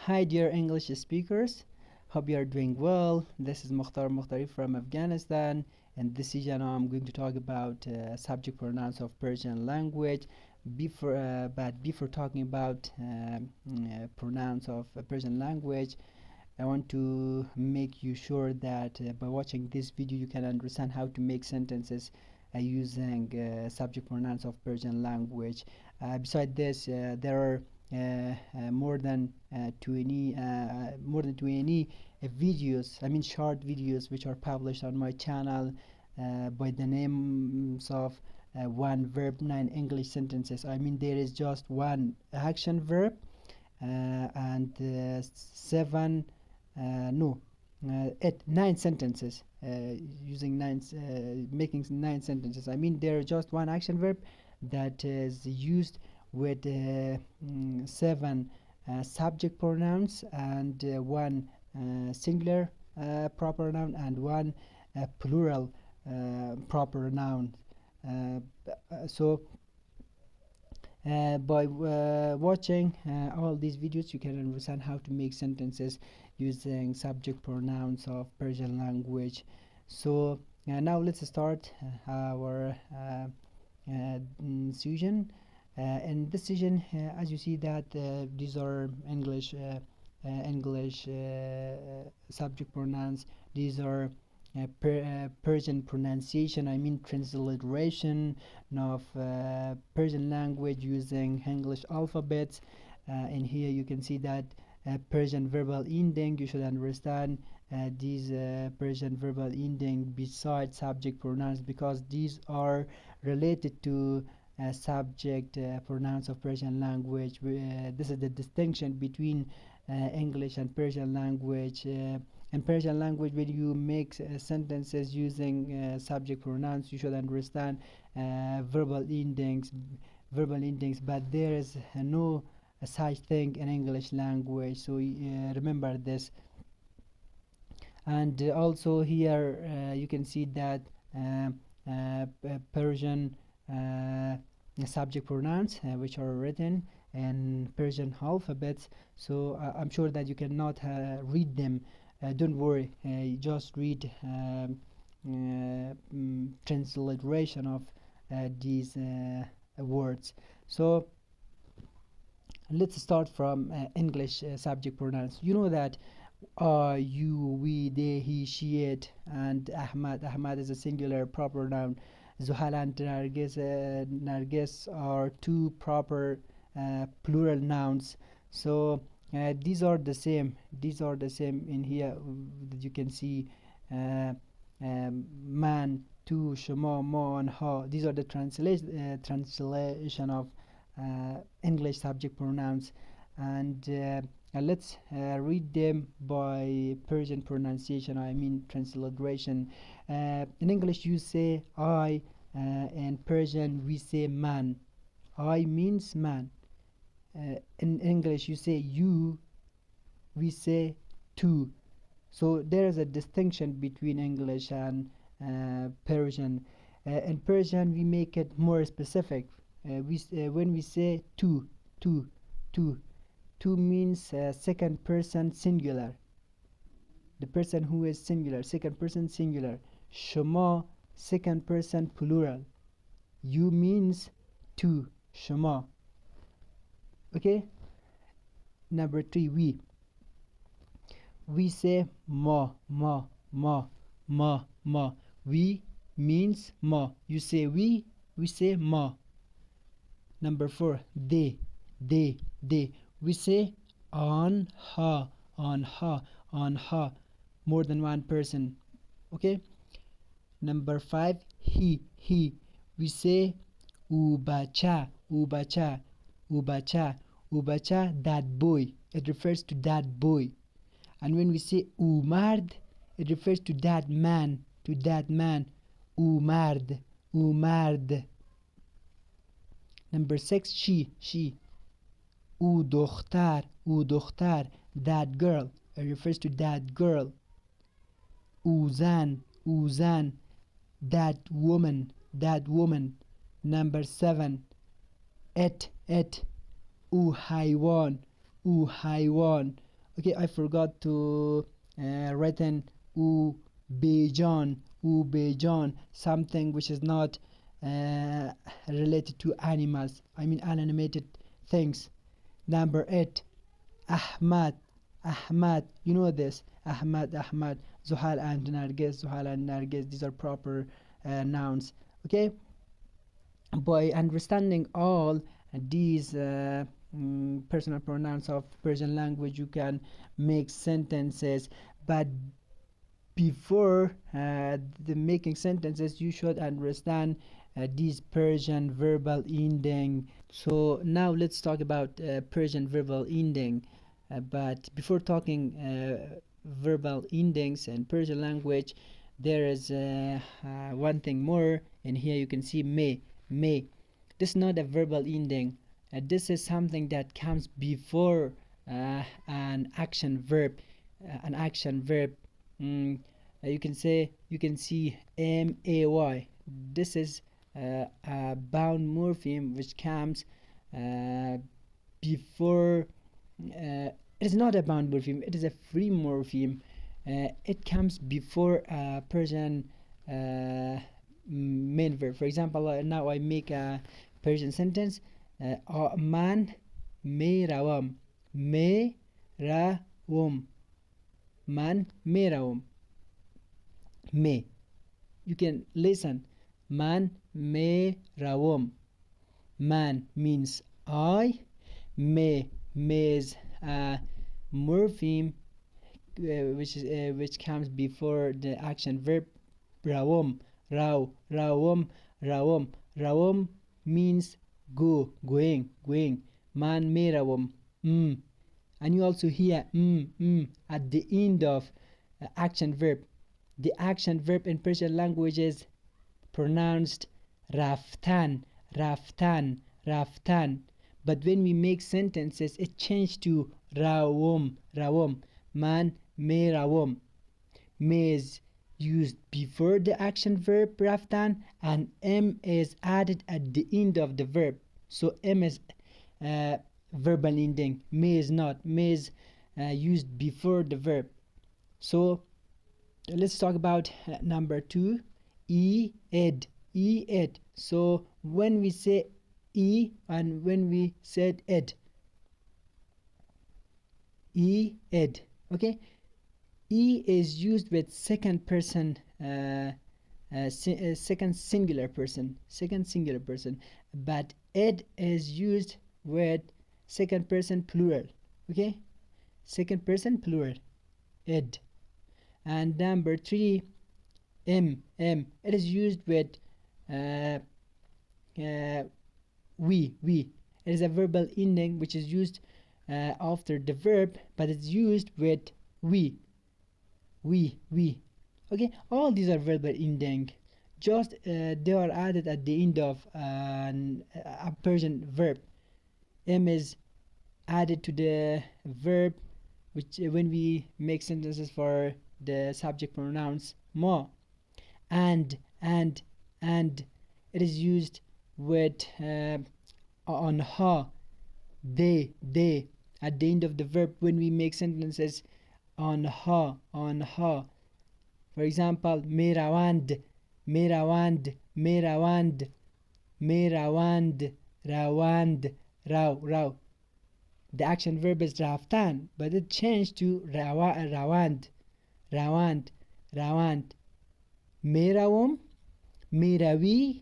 Hi dear English speakers, hope you are doing well. This is Mukhtari from Afghanistan, and this session I'm going to talk about subject pronouns of Persian language. Before talking about pronouns of Persian language, I want to make you sure that by watching this video you can understand how to make sentences using subject pronouns of Persian language. Besides this, there are more than 20 videos, I mean short videos, which are published on my channel by the names of one verb 9 English sentences. I mean there is just one action verb and seven no 9 sentences, making 9 sentences. I mean there is just one action verb that is used with 7 subject pronouns and one singular proper noun and one plural proper noun. So by watching all these videos you can understand how to make sentences using subject pronouns of Persian language. So now let's start our session. In this session, as you see that these are English subject pronouns. These are Persian pronunciation, I mean transliteration of Persian language using English alphabets. And here you can see that Persian verbal ending. You should understand these Persian verbal ending besides subject pronouns, because these are related to subject pronouns of Persian language. This is the distinction between English and Persian language. In Persian language, when you make sentences using subject pronouns, you should understand verbal endings, but there is no such thing in English language. So remember this. And also here you can see that Persian subject pronouns which are written in Persian alphabets. So I'm sure that you cannot read them. Don't worry, just read transliteration of these words. So let's start from English subject pronouns. You know that you, we, they, he, she, it, and Ahmad. Ahmad is a singular proper noun. Zuhal and Nargis are two proper plural nouns. So these are the same. These are the same in here. You can see man, tu, shama, ma, and ha. These are the translation of English subject pronouns, and let's read them by Persian pronunciation, I mean transliteration. In English you say I, in Persian we say man. I means man. In English you say you, we say two. So there is a distinction between English and Persian. In Persian we make it more specific. When we say two, two means second person singular. The person who is singular, second person singular. Shama, second person plural. You means two, shama. Okay. Number 3, we say ma. We means ma. You say we say ma. Number 4, they. We say on ha. More than one person. Okay. Number 5, he. We say ubacha, that boy. It refers to that boy. And when we say umard, it refers to that man, umard. Number 6, she. او دختر, that girl. It refers to that girl. Uzan, that woman. Number 7, it. او حیوان, Okay, I forgot to written ubejan, something which is not uh, related to animals, I mean unanimated things. Number 8, Ahmad. Ahmad, you know this. Ahmad, Zuhal and Nargis. Zuhal and Nargis, these are proper nouns. Okay, by understanding all these personal pronouns of Persian language, you can make sentences. But before the making sentences, you should understand these Persian verbal ending. So now let's talk about Persian verbal ending. But before talking verbal endings in Persian language, there is one thing more. And here you can see may. This is not a verbal ending. This is something that comes before an action verb. An action verb. Mm, you can see may. This is a bound morpheme which comes uh, before. It is not a bound morpheme. It is a free morpheme. It comes before a Persian main verb. For example, now I make a Persian sentence. Man میروم میروم من میروم me. You can listen. Man میروم. Man means I. Me is a morpheme which comes before the action verb rawom. Rawom means going. Man میروم. And you also hear at the end of action verb. The action verb in Persian language is pronounced raftan. But when we make sentences, it changed to rawom. Man merawom. Me is used before the action verb raftan, and m is added at the end of the verb. So m is verbal ending. Me is not. Me is used before the verb. So let's talk about number 2, ed. So when we say and when we said ed, okay, is used with second person second singular person, but ed is used with second person plural. Okay, second person plural, ed. And number 3, it is used with uh, we. It is a verbal ending which is used after the verb, but it's used with we. Okay, all these are verbal ending. Just they are added at the end of a Persian verb. M is added to the verb, which when we make sentences for the subject pronouns ma. And it is used with on ha, they at the end of the verb when we make sentences on ha. For example, merawand, rawand, raw. The action verb is raftan, but it changed to rawand. Merawum, merawi,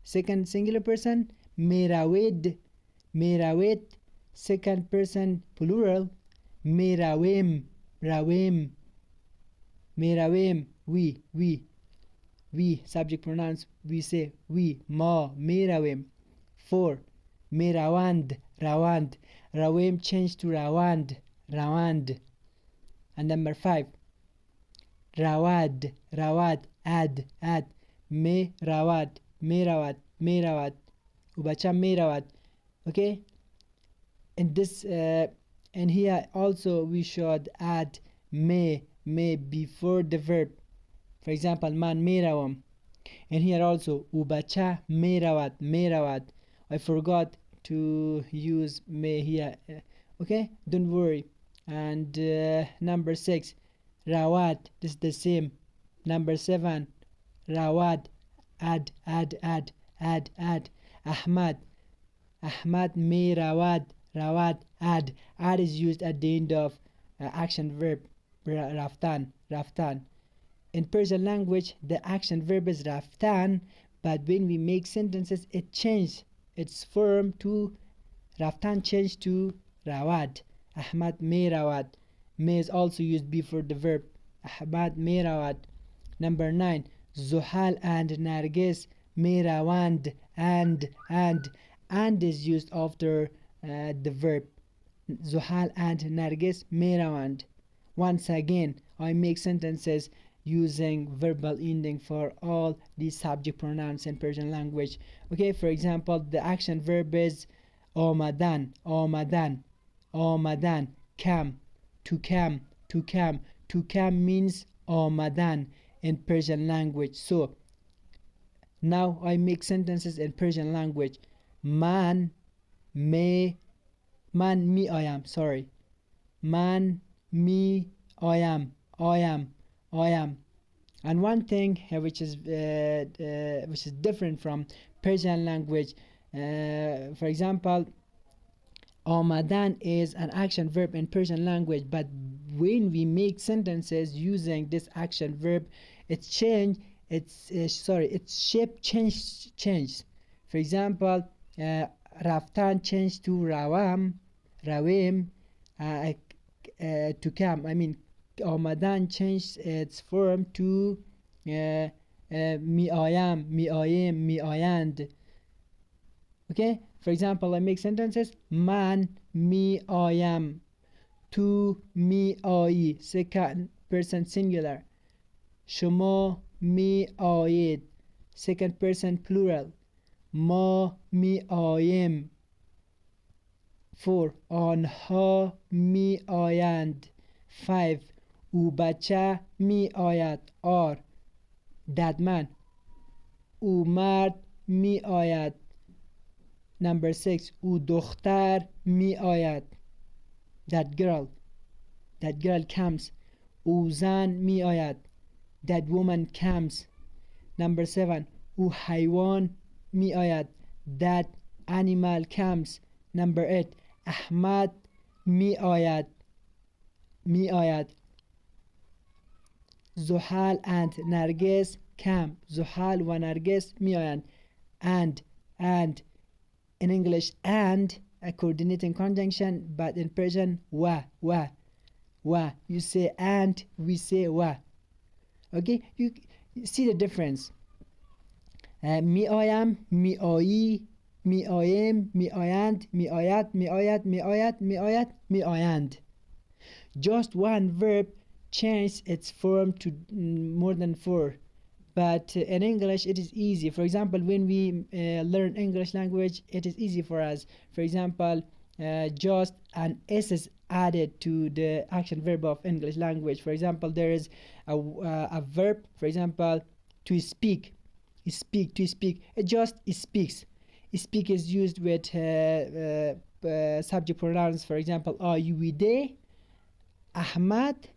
second singular person. Merawed, second person plural. Merawem, we, subject pronouns, we say we. Ma, merawem. 4, merawand, rawem changed to rawand. And number 5, rawad, add. Me rawad, ubacha merawad. Okay, and this and here also we should add may before the verb. For example, man merawam. And here also ubacha merawad. I forgot to use may here. Okay, don't worry, And number 6, rawat, this is the same. Number 7, rawat, add. Ahmad, Ahmad me rawat, add is used at the end of action verb, raftan. In Persian language, the action verb is raftan, but when we make sentences, it changes its form to raftan changed to rawad. Ahmad me rawad. Me is also used before the verb. Ahmad me rawad. Number 9. Zuhal and Nargis me rawand. And is used after the verb. Zuhal and Nargis me rawand. Once again, I make sentences using verbal ending for all these subject pronouns in Persian language. Okay, for example, the action verb is omadan, kam, to come means omadan in Persian language. So now I make sentences in Persian language. Man me I am, sorry. Man me I am. And one thing which is different from Persian language, for example, Amadan is an action verb in Persian language, but when we make sentences using this action verb, its shape changes. For example, Raftan changed to Rawim, to come. I mean, Amadan changed its form to miayand. Okay, for example, I make sentences: man mi ayam, tu mi ayi, second person singular. Shoma mi ayid, second person plural. Ma mi ayim. 4. آنها می آیند. 5. او بچه می آید. R. That man. او مرد می آید. Number 6. او دختر می آید. That girl comes. او زن می آید. That woman comes. Number 7. او حیوان می آید. That animal comes. Number 8. احمد می آید. زحل and نرگس come. زحل و نرگس می آیند. And in English, and a coordinating conjunction, but in Persian, wa. You say and, we say wa. Okay, you see the difference. می آیم، می آیی، می آیم، می آیند، می آید، می آید، می آید، می آید، می آیند. Just one verb changes its form to more than 4. But in English, it is easy. For example, when we learn English language, it is easy for us. For example, just an S is added to the action verb of English language. For example, there is a verb, for example, to speak. To speak. It just speaks. Speak is used with subject pronouns. For example, ayuide, Ahmad,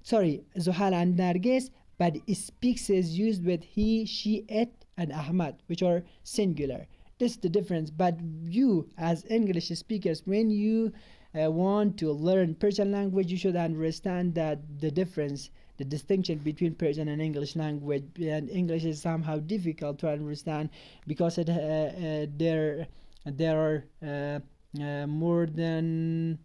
Zuhal and Nargis. But speaks is used with he, she, it, and Ahmad, which are singular. This is the difference. But you, as English speakers, when you want to learn Persian language, you should understand that the difference, the distinction between Persian and English language. And English is somehow difficult to understand because there are more than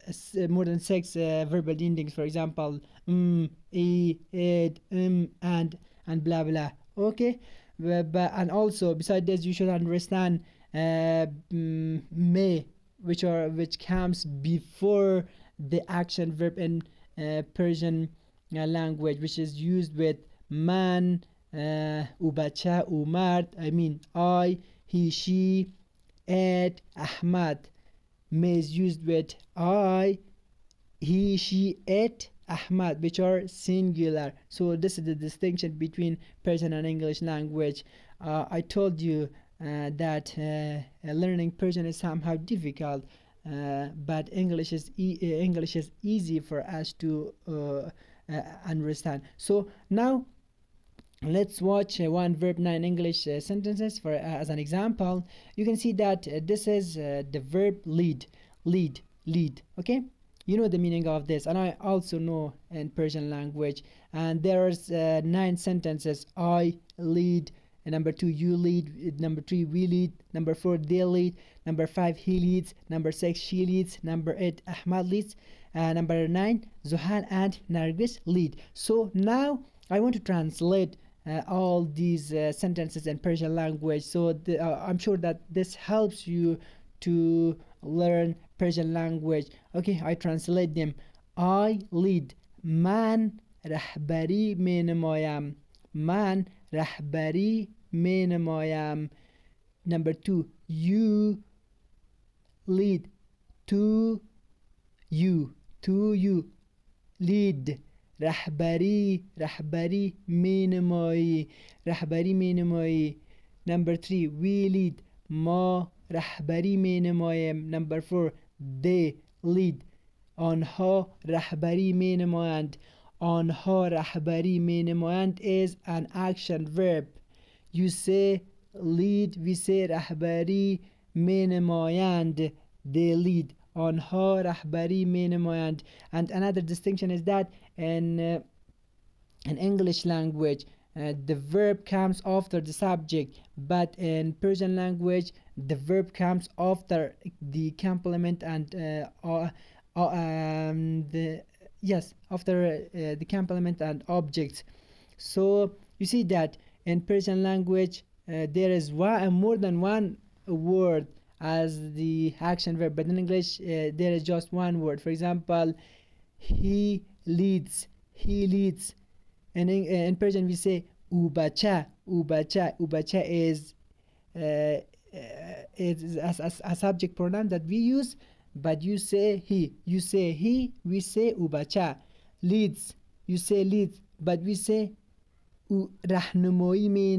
6 verbal endings. For example, ed, and blah blah. Okay, and also beside this, you should understand me, which comes before the action verb in Persian language, which is used with man, ubacha, umard. I mean, I, he, she, it, Ahmad. Me is used with I, he, she, it, Ahmad, which are singular. So this is the distinction between Persian and English language. I told you that learning Persian is somehow difficult. but English is easy for us to understand. So now let's watch one verb 9 English sentences for as an example. You can see that this is the verb lead, lead. Okay, you know the meaning of this, and I also know in Persian language. And there's 9 sentences. I lead. Number 2, you lead. Number 3, we lead. Number 4, they lead. Number 5, he leads. Number 6, she leads. Number 8, Ahmad leads. Number 9, Zuhal and Nargis lead. So now I want to translate all these sentences in Persian language. So I'm sure that this helps you to learn Persian language. Okay, I translate them. I lead. من رهبری می نمایم. من رهبری می نمایم. Number 2, you lead. To you lead. رهبری می نمایی. Number 3, we lead. ما رهبری می نمایم. Number 4, they lead. آنها رهبری می نمایند. آنها رهبری می نمایند is an action verb. You say lead, we say رهبری می نمایند. They lead. آنها رهبری می نمایند. And another distinction is that in English language the verb comes after the subject, but in Persian language the verb comes after the complement and after the complement and objects. So you see that in Persian language there is more than one word as the action verb, but in English there is just one word. For example, he leads. In Persian we say ubacha. Is a subject pronoun that we use, but you say he, we say ubacha. Leads, you say leads, but we say رهنمایی می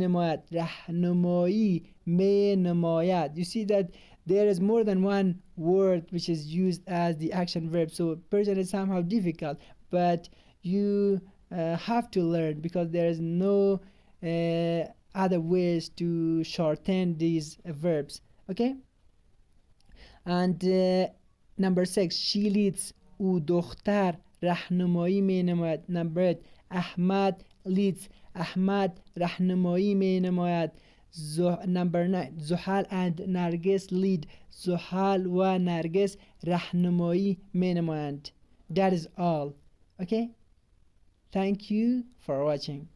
نماید. You see that there is more than one word which is used as the action verb. So Persian is somehow difficult, but you have to learn because there is no other ways to shorten these verbs. Okay, and number 6, she leads. او دختر رهنمایی می نماید. Number 8, احمد leads. احمد رهنمایی می نماید. Number 9, زحال and نرگس lead. زحال و نرگس رهنمایی می نمایند. That is all. Okay, thank you for watching.